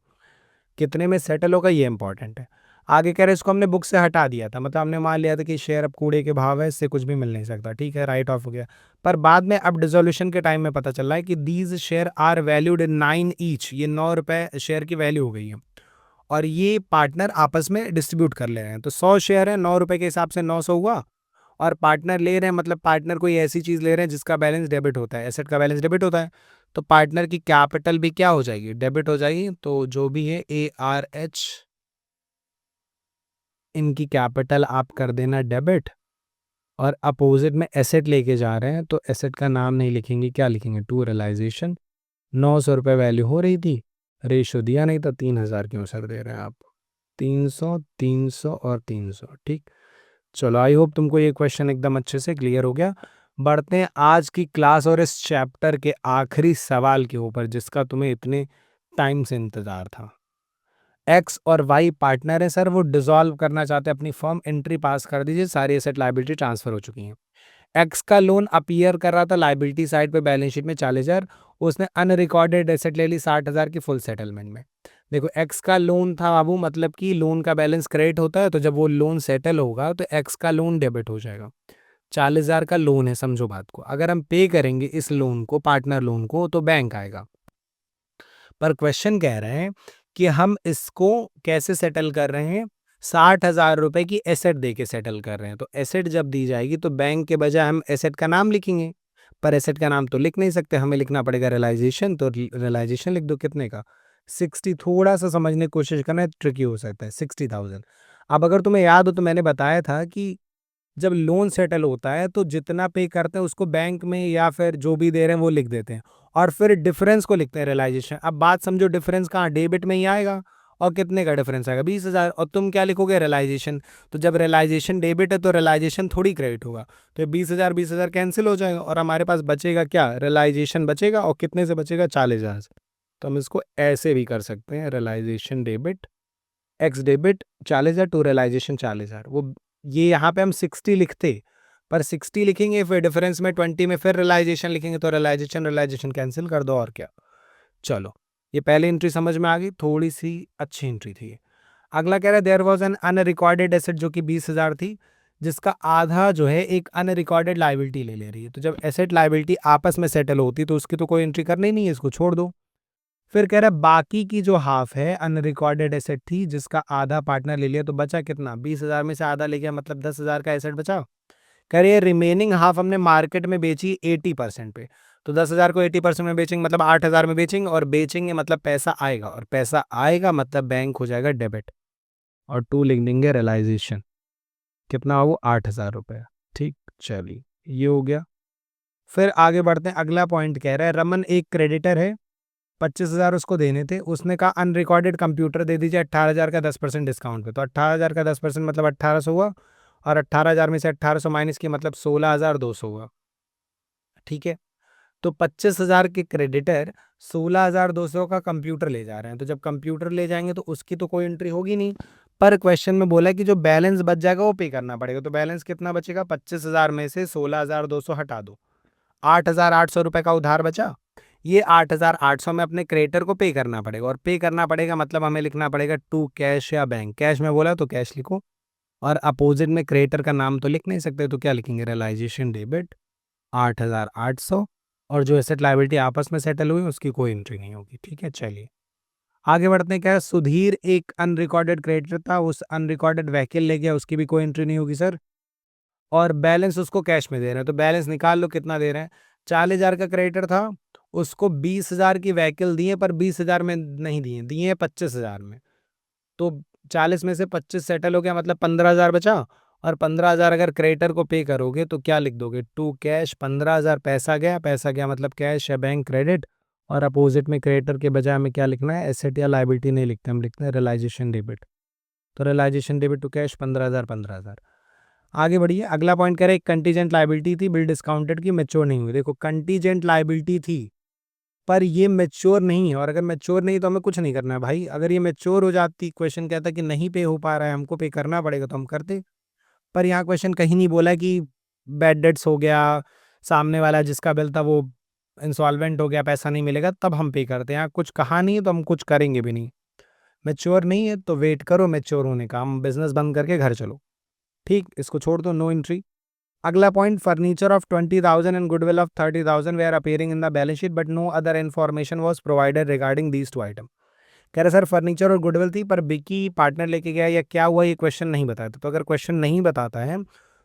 कितने में सेटल होगा, ये इंपॉर्टेंट है। आगे कह रहे इसको हमने बुक से हटा दिया था, मतलब हमने मान लिया था कि शेयर अब कूड़े के भाव है, इससे कुछ भी मिल नहीं सकता। ठीक है, राइट ऑफ हो गया। पर बाद में अब डिसोल्यूशन के टाइम में पता चल रहा है कि these shares are valued in 9 each, ये 9 रुपए शेयर की वैल्यू हो गई है, और ये पार्टनर आपस में डिस्ट्रीब्यूट कर ले रहे हैं। तो 100 शेयर है, 9 रुपए के हिसाब से 900 हुआ, और पार्टनर ले रहे हैं मतलब पार्टनर कोई ऐसी चीज़ ले रहे हैं जिसका बैलेंस डेबिट होता है, एसेट का बैलेंस डेबिट होता है, तो पार्टनर की कैपिटल भी क्या हो जाएगी, डेबिट हो जाएगी। तो जो भी है ARH, इनकी कैपिटल आप कर देना डेबिट, और अपोजिट में एसेट लेके जा रहे हैं तो एसेट का नाम नहीं लिखेंगे, क्या लिखेंगे, टू रियलाइजेशन। 900 रुपये वैल्यू हो रही थी, रेशो दिया नहीं था, 3,000 क्यों सर दे रहे हैं आप। 300, 300 और 300। ठीक, चलो आई होप तुमको ये क्वेश्चन एकदम अच्छे से क्लियर हो गया। बढ़ते हैं आज की क्लास और इस चैप्टर के आखिरी सवाल के ऊपर जिसका तुम्हें इतने टाइम से इंतजार था। एक्स और वाई पार्टनर है सर, वो डिसॉल्व करना चाहते हैं अपनी फर्म, एंट्री पास कर दीजिए, सारी एसेट लायबिलिटी ट्रांसफर हो चुकी हैं। एक्स का लोन अपीयर कर रहा था लायबिलिटी साइड पे बैलेंस शीट में 40,000, उसने अनरिकॉर्डेड एसेट ले ली 60,000 की फुल सेटलमेंट में। देखो एक्स का लोन था बाबू, मतलब कि लोन का बैलेंस क्रेडिट होता है, तो जब वो लोन सेटल होगा तो एक्स का लोन डेबिट हो जाएगा। 40,000 का लोन है, समझो बात को। अगर हम पे करेंगे इस लोन को, पार्टनर लोन को, तो बैंक आएगा। पर क्वेश्चन कह रहे हैं कि हम इसको कैसे सेटल कर रहे हैं, 60,000 रुपए की एसेट दे के सेटल कर रहे हैं। तो एसेट जब दी जाएगी तो बैंक के बजाय हम एसेट का नाम लिखेंगे, पर एसेट का नाम तो लिख नहीं सकते, हमें लिखना पड़ेगा रियलाइजेशन। तो रियलाइजेशन लिख दो, कितने का, 60। थोड़ा सा समझने की कोशिश करना, ट्रिकी हो सकता है, 60,000। अब अगर तुम्हें याद हो तो मैंने बताया था कि जब लोन सेटल होता है तो जितना पे करते हैं उसको बैंक में या फिर जो भी दे रहे हैं वो लिख देते हैं, और फिर डिफरेंस को लिखते हैं रियलाइजेशन। अब बात समझो, डिफरेंस कहाँ, डेबिट में ही आएगा, और कितने का डिफरेंस आएगा, 20,000, और तुम क्या लिखोगे, रियलाइजेशन। तो जब रियलाइजेशन डेबिट है तो रियलाइजेशन थोड़ी क्रेडिट होगा, तो 20,000 20,000 कैंसिल हो जाएगा, और हमारे पास बचेगा क्या, रियलाइजेशन बचेगा, और कितने से बचेगा, 40,000 से। तो हम इसको ऐसे भी कर सकते हैं, realisation debit, x debit 40,000 to realisation 40,000। वो ये यहाँ पे हम 60 लिखते, पर 60 लिखेंगे फिर डिफरेंस में 20 में फिर रियलाइजेशन लिखेंगे, तो रियलाइजेशन रियलाइजेशन कैंसिल कर दो, और क्या। चलो, ये पहली एंट्री समझ में आ गई, थोड़ी सी अच्छी एंट्री थी। अगला कह रहा है there was an unrecorded asset जो कि 20,000 थी, जिसका आधा जो है एक अनरिकॉर्डेड लायबिलिटी ले रही है। तो जब एसेट लायबिलिटी आपस में सेटल होती तो उसकी तो कोई एंट्री करनी नहीं है, इसको छोड़ दो। फिर कह रहा है बाकी की जो हाफ है अनरिकॉर्डेड एसेट थी जिसका आधा पार्टनर ले लिया, तो बचा कितना, 20,000 में से आधा ले गया, मतलब 10,000 का एसेट बचा। कह रही है रिमेनिंग हाफ हमने मार्केट में बेची 80% पे, तो 10,000 को 80% में बेचेंगे मतलब 8,000 में बेचेंगे, और बेचेंगे मतलब पैसा आएगा, और पैसा आएगा मतलब बैंक हो जाएगा डेबिट, और टू लिख देंगे रियलाइजेशन। कितना हो, 8,000 रुपये। ठीक, चलिए ये हो गया। फिर आगे बढ़ते हैं, अगला पॉइंट कह रहा है रमन एक क्रेडिटर है, 25,000 उसको देने थे, उसने कहा अनरिकॉर्डेड कंप्यूटर दे दीजिए 18,000 का 10% डिस्काउंट पे। तो 18,000 का 10% मतलब 1800 हुआ, और 18,000 में से 1800 माइनस किया मतलब 16,200 हुआ। ठीक है, तो 25,000 के क्रेडिटर 16,200 का कंप्यूटर ले जा रहे हैं, तो जब कंप्यूटर ले जाएंगे तो उसकी तो कोई एंट्री होगी नहीं, पर क्वेश्चन में बोला है कि जो बैलेंस बच जाएगा वो पे करना पड़ेगा। तो बैलेंस कितना बचेगा, 25,000 में से 16,200 हटा दो, 8,800 रुपए का उधार बचा। ये 8,800 में अपने क्रेडिटर को पे करना पड़ेगा, और पे करना पड़ेगा मतलब हमें लिखना पड़ेगा टू कैश या बैंक। कैश में बोला तो कैश लिखो, और अपोजिट में क्रेडिटर का नाम तो लिख नहीं सकते, तो क्या लिखेंगे, रियलाइजेशन डेबिट 8,800, और जो एसेट लायबिलिटी आपस में सेटल हुई उसकी कोई एंट्री नहीं होगी। ठीक है, चलिए आगे बढ़ते हैं। क्या है, सुधीर एक अनरिकॉर्डेड क्रेडिटर था, उस अनरिकॉर्डेड व्हीकल ले गया, उसकी भी कोई एंट्री नहीं होगी सर, और बैलेंस उसको कैश में दे रहे हैं, तो बैलेंस निकाल लो कितना दे रहे हैं। 40,000 का क्रेडिटर था, उसको 20,000 की व्हीकल दिए, पर 20,000 में नहीं दिए, दिए 25,000 में। तो 40 में से 25 सेटल हो गया मतलब 15,000 बचा, और 15,000 अगर क्रेडिटर को पे करोगे तो क्या लिख दोगे, टू कैश 15,000, पैसा गया, पैसा गया मतलब कैश या बैंक क्रेडिट, और अपोजिट में क्रेडिटर के बजाय हमें क्या लिखना है, एसेट या लायबिलिटी नहीं लिखते, हम लिखते हैं रियलाइजेशन डेबिट। तो रियलाइजेशन डेबिट टू कैश 15,000 15,000। आगे बढ़िए, अगला पॉइंट कह रहे हैं कंटीजेंट लायबिलिटी थी बिल डिस्काउंटेड की, मैच्योर नहीं हुई। देखो कंटीजेंट लायबिलिटी थी पर ये मैच्योर नहीं है, और अगर मैच्योर नहीं तो हमें कुछ नहीं करना है भाई। अगर ये मैच्योर हो जाती, क्वेश्चन कहता कि नहीं पे हो पा रहा है, हमको पे करना पड़ेगा, तो हम करते। पर यहाँ क्वेश्चन कहीं नहीं बोला कि बैड डेट्स हो गया, सामने वाला जिसका बिल था वो इंसॉल्वेंट हो गया, पैसा नहीं मिलेगा, तब हम पे करते हैं। यहाँ कुछ कहा नहीं है तो हम कुछ करेंगे भी नहीं। मैच्योर नहीं है तो वेट करो मैच्योर होने का, हम बिजनेस बंद करके घर चलो। ठीक, इसको छोड़ दो, नो एंट्री। अगला point, furniture of 20,000 and goodwill of 30,000 were appearing in the balance sheet but no other information was provided regarding these two item. कह रहे सर फर्नीचर और गुडविल थी पर बिकी पार्टनर लेके गया या क्या हुआ, ये क्वेश्चन नहीं बताया। तो अगर क्वेश्चन नहीं बताता है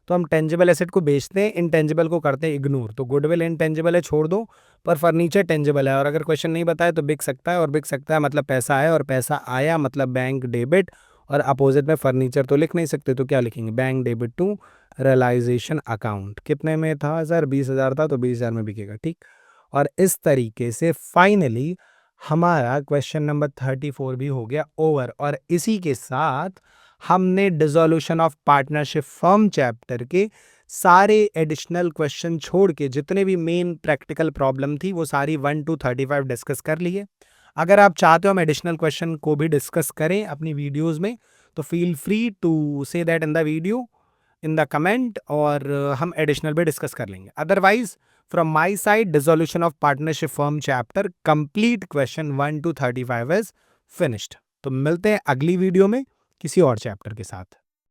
तो हम टेंजिबल एसेट को बेचते हैं, इनटेंजिबल को करते हैं इग्नोर। तो गुडविल इनटेंजिबल है, छोड़ दो, पर फर्नीचर टेंजिबल है, और अगर क्वेश्चन नहीं बताया तो बिक सकता है, और बिक सकता है मतलब पैसा आया, और पैसा आया मतलब बैंक डेबिट, और अपोजिट में फर्नीचर तो लिख नहीं सकते, तो क्या लिखेंगे, bank debit to realisation account. कितने में था सर, 20,000 था, तो 20,000 में बिकेगा। ठीक, और इस तरीके से फाइनली हमारा क्वेश्चन नंबर 34 भी हो गया ओवर और इसी के साथ हमने dissolution of partnership firm chapter के सारे एडिशनल क्वेश्चन छोड़ के जितने भी मेन प्रैक्टिकल प्रॉब्लम थी वो सारी 1 to 35 डिस्कस कर लिए। अगर आप चाहते हो हम एडिशनल क्वेश्चन को भी डिस्कस करें अपनी वीडियोस में तो feel free to say that in the video in the comment और हम एडिशनल भी डिस्कस कर लेंगे। Otherwise from my side dissolution of partnership firm chapter complete question 1 to 35 is finished. तो मिलते हैं अगली वीडियो में किसी और चैप्टर के साथ।